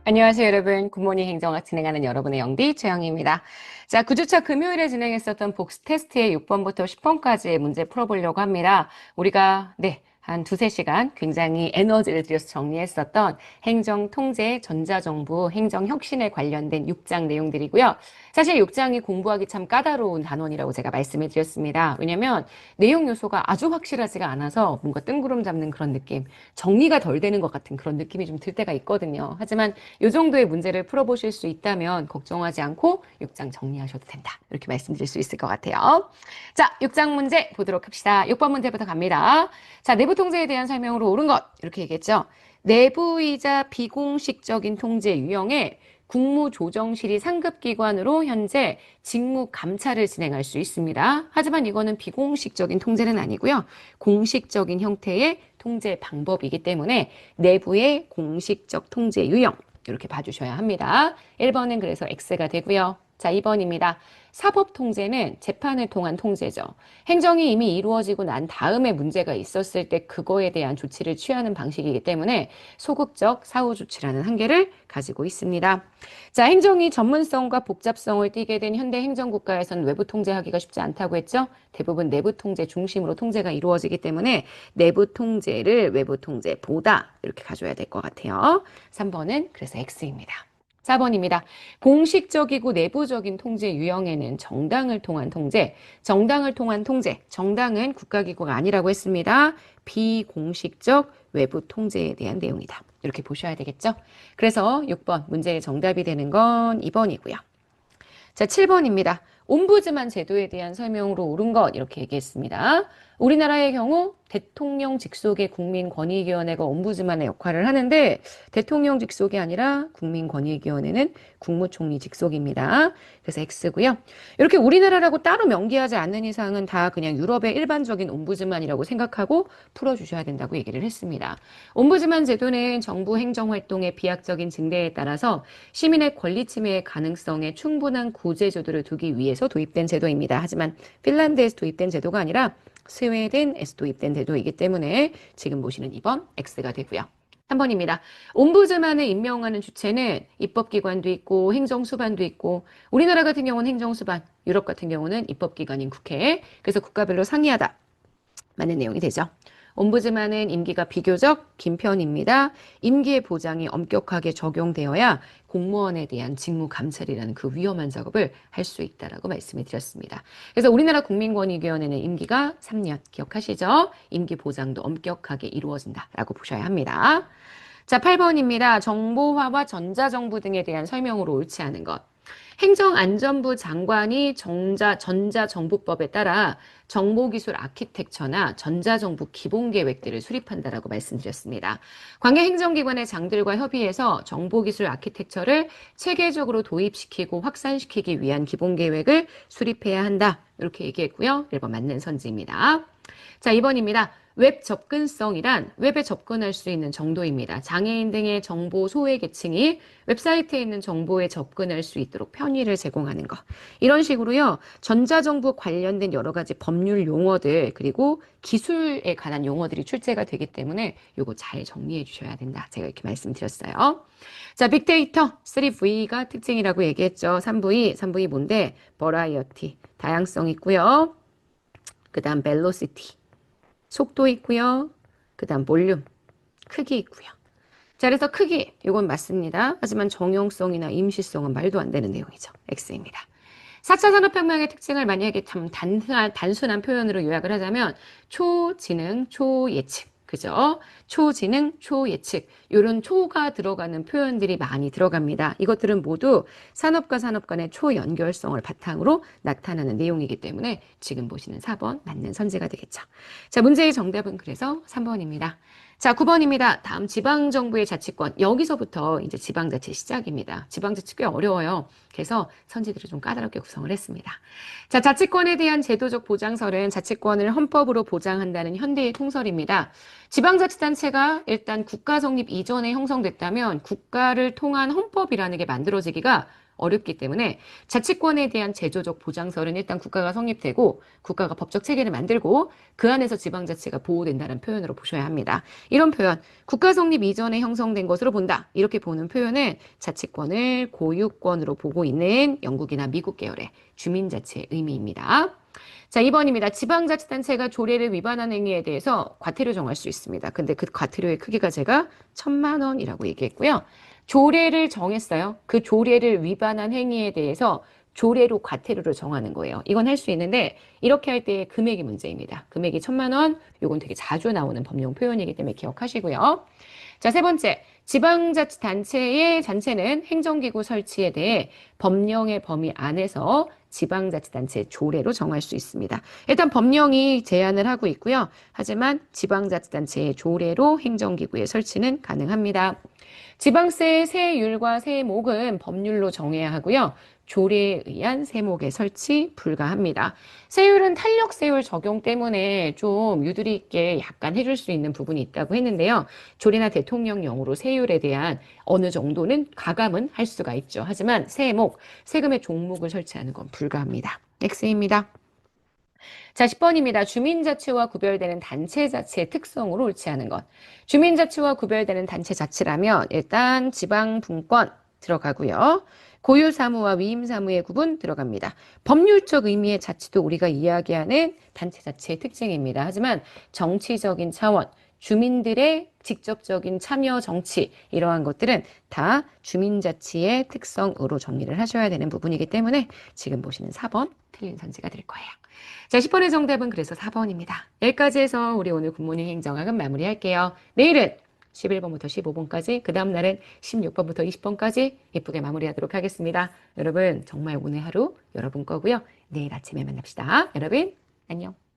안녕하세요, 여러분. 굿모닝 행정학 진행하는 여러분의 영디 최영희입니다. 자, 9주차 금요일에 진행했었던 복수 테스트의 6번부터 10번까지의 문제 풀어보려고 합니다. 우리가, 한 두세 시간 굉장히 에너지를 들여서 정리했었던 행정 통제, 전자정부, 행정 혁신에 관련된 6장 내용들이고요. 사실 6장이 공부하기 참 까다로운 단원이라고 제가 말씀을 드렸습니다. 왜냐면 내용 요소가 아주 확실하지가 않아서 뭔가 뜬구름 잡는 그런 느낌, 정리가 덜 되는 것 같은 그런 느낌이 좀 들 때가 있거든요. 하지만 이 정도의 문제를 풀어보실 수 있다면 걱정하지 않고 6장 정리하셔도 된다. 이렇게 말씀드릴 수 있을 것 같아요. 자, 6장 문제 보도록 합시다. 6번 문제부터 갑니다. 자, 내부 통제에 대한 설명으로 옳은 것 이렇게 얘기했죠. 내부이자 비공식적인 통제 유형에 국무조정실이 상급기관으로 현재 직무 감찰을 진행할 수 있습니다. 하지만 이거는 비공식적인 통제는 아니고요. 공식적인 형태의 통제 방법이기 때문에 내부의 공식적 통제 유형 이렇게 봐주셔야 합니다. 1번은 그래서 X가 되고요. 자, 2번입니다. 사법통제는 재판을 통한 통제죠. 행정이 이미 이루어지고 난 다음에 문제가 있었을 때 그거에 대한 조치를 취하는 방식이기 때문에 소극적 사후조치라는 한계를 가지고 있습니다. 자, 행정이 전문성과 복잡성을 띠게 된 현대 행정국가에서는 외부 통제하기가 쉽지 않다고 했죠. 대부분 내부 통제 중심으로 통제가 이루어지기 때문에 내부 통제를 외부 통제보다 이렇게 가져야 될 것 같아요. 3번은 그래서 X입니다. 4번입니다. 공식적이고 내부적인 통제 유형에는 정당을 통한 통제, 정당은 국가기구가 아니라고 했습니다. 비공식적 외부 통제에 대한 내용이다. 이렇게 보셔야 되겠죠? 그래서 6번 문제의 정답이 되는 건 2번이고요. 자, 7번입니다. 옴부즈만 제도에 대한 설명으로 옳은 것 이렇게 얘기했습니다. 우리나라의 경우 대통령 직속의 국민권익위원회가 옴부즈만의 역할을 하는데 대통령 직속이 아니라 국민권익위원회는 국무총리 직속입니다. 그래서 X고요. 이렇게 우리나라라고 따로 명기하지 않는 이상은 다 그냥 유럽의 일반적인 옴부즈만이라고 생각하고 풀어주셔야 된다고 얘기를 했습니다. 옴부즈만 제도는 정부 행정활동의 비약적인 증대에 따라서 시민의 권리 침해의 가능성에 충분한 구제조도를 두기 위해서 도입된 제도입니다. 하지만 핀란드에서 도입된 제도가 아니라 스웨덴에서 도입된 제도이기 때문에 지금 보시는 2번 X가 되고요. 3번입니다. 옴부즈만을 임명하는 주체는 입법기관도 있고 행정수반도 있고 우리나라 같은 경우는 행정수반, 유럽 같은 경우는 입법기관인 국회. 그래서 국가별로 상이하다. 맞는 내용이 되죠. 옴부즈만은 임기가 비교적 긴 편입니다. 임기의 보장이 엄격하게 적용되어야 공무원에 대한 직무 감찰이라는 그 위험한 작업을 할 수 있다라고 말씀을 드렸습니다. 그래서 우리나라 국민권익위원회는 임기가 3년 기억하시죠? 임기 보장도 엄격하게 이루어진다라고 보셔야 합니다. 자, 8번입니다. 정보화와 전자정부 등에 대한 설명으로 옳지 않은 것. 행정안전부 장관이 전자정부법에 따라 정보기술 아키텍처나 전자정부 기본계획들을 수립한다라고 말씀드렸습니다. 관계 행정기관의 장들과 협의해서 정보기술 아키텍처를 체계적으로 도입시키고 확산시키기 위한 기본계획을 수립해야 한다. 이렇게 얘기했고요. 1번 맞는 선지입니다. 자, 2번입니다. 웹 접근성이란 웹에 접근할 수 있는 정도입니다. 장애인 등의 정보 소외 계층이 웹사이트에 있는 정보에 접근할 수 있도록 편의를 제공하는 것. 이런 식으로요. 전자정부 관련된 여러 가지 법률 용어들 그리고 기술에 관한 용어들이 출제가 되기 때문에 요거 잘 정리해 주셔야 된다. 제가 이렇게 말씀드렸어요. 자, 빅데이터 3V가 특징이라고 얘기했죠. 3V 뭔데? 버라이어티, 다양성 있고요. 그 다음 벨로시티, 속도 있고요. 그 다음 볼륨, 크기 있고요. 자, 그래서 크기, 이건 맞습니다. 하지만 정형성이나 임시성은 말도 안 되는 내용이죠. X입니다. 4차 산업혁명의 특징을 만약에 참 단순한 표현으로 요약을 하자면 초지능, 초예측. 그죠? 초지능, 초예측. 이런 초가 들어가는 표현들이 많이 들어갑니다. 이것들은 모두 산업과 산업 간의 초연결성을 바탕으로 나타나는 내용이기 때문에 지금 보시는 4번 맞는 선제가 되겠죠. 자, 문제의 정답은 그래서 3번입니다. 자, 9번입니다. 다음 지방정부의 자치권. 여기서부터 이제 지방자치 시작입니다. 지방자치 꽤 어려워요. 그래서 선지들을 좀 까다롭게 구성을 했습니다. 자, 자치권에 대한 제도적 보장설은 자치권을 헌법으로 보장한다는 현대의 통설입니다. 지방자치단체가 일단 국가 성립 이전에 형성됐다면 국가를 통한 헌법이라는 게 만들어지기가 어렵기 때문에 자치권에 대한 제도적 보장설은 일단 국가가 성립되고 국가가 법적 체계를 만들고 그 안에서 지방자치가 보호된다는 표현으로 보셔야 합니다. 이런 표현, 국가 성립 이전에 형성된 것으로 본다. 이렇게 보는 표현은 자치권을 고유권으로 보고 있는 영국이나 미국 계열의 주민자치의 의미입니다. 자, 2번입니다. 지방자치단체가 조례를 위반한 행위에 대해서 과태료 정할 수 있습니다. 근데 그 과태료의 크기가 제가 1,000만 원이라고 얘기했고요. 조례를 정했어요. 그 조례를 위반한 행위에 대해서 조례로 과태료를 정하는 거예요. 이건 할 수 있는데 이렇게 할 때 금액이 문제입니다. 금액이 1,000만 원, 이건 되게 자주 나오는 법령 표현이기 때문에 기억하시고요. 자, 세 번째. 지방자치단체의 잔체는 행정기구 설치에 대해 법령의 범위 안에서 지방자치단체 조례로 정할 수 있습니다. 일단 법령이 제한을 하고 있고요. 하지만 지방자치단체의 조례로 행정기구의 설치는 가능합니다. 지방세의 세율과 세목은 법률로 정해야 하고요. 조례에 의한 세목의 설치 불가합니다. 세율은 탄력세율 적용 때문에 좀 유두리 있게 약간 해줄 수 있는 부분이 있다고 했는데요. 조례나 대통령령으로 세율에 대한 어느 정도는 가감은 할 수가 있죠. 하지만 세목, 세금의 종목을 설치하는 건 불가합니다. X입니다. 자, 10번입니다. 주민자치와 구별되는 단체자치의 특성으로 옳지 않은 것. 주민자치와 구별되는 단체자치라면 일단 지방분권 들어가고요. 고유사무와 위임사무의 구분 들어갑니다. 법률적 의미의 자치도 우리가 이야기하는 단체자치의 특징입니다. 하지만 정치적인 차원, 주민들의 직접적인 참여 정치 이러한 것들은 다 주민자치의 특성으로 정리를 하셔야 되는 부분이기 때문에 지금 보시는 4번 틀린 선지가 될 거예요. 자, 10번의 정답은 그래서 4번입니다. 여기까지 해서 우리 오늘 굿모닝 행정학은 마무리할게요. 내일은 11번부터 15번까지, 그 다음 날은 16번부터 20번까지 예쁘게 마무리하도록 하겠습니다. 여러분 정말 오늘 하루 여러분 거고요. 내일 아침에 만납시다. 여러분 안녕.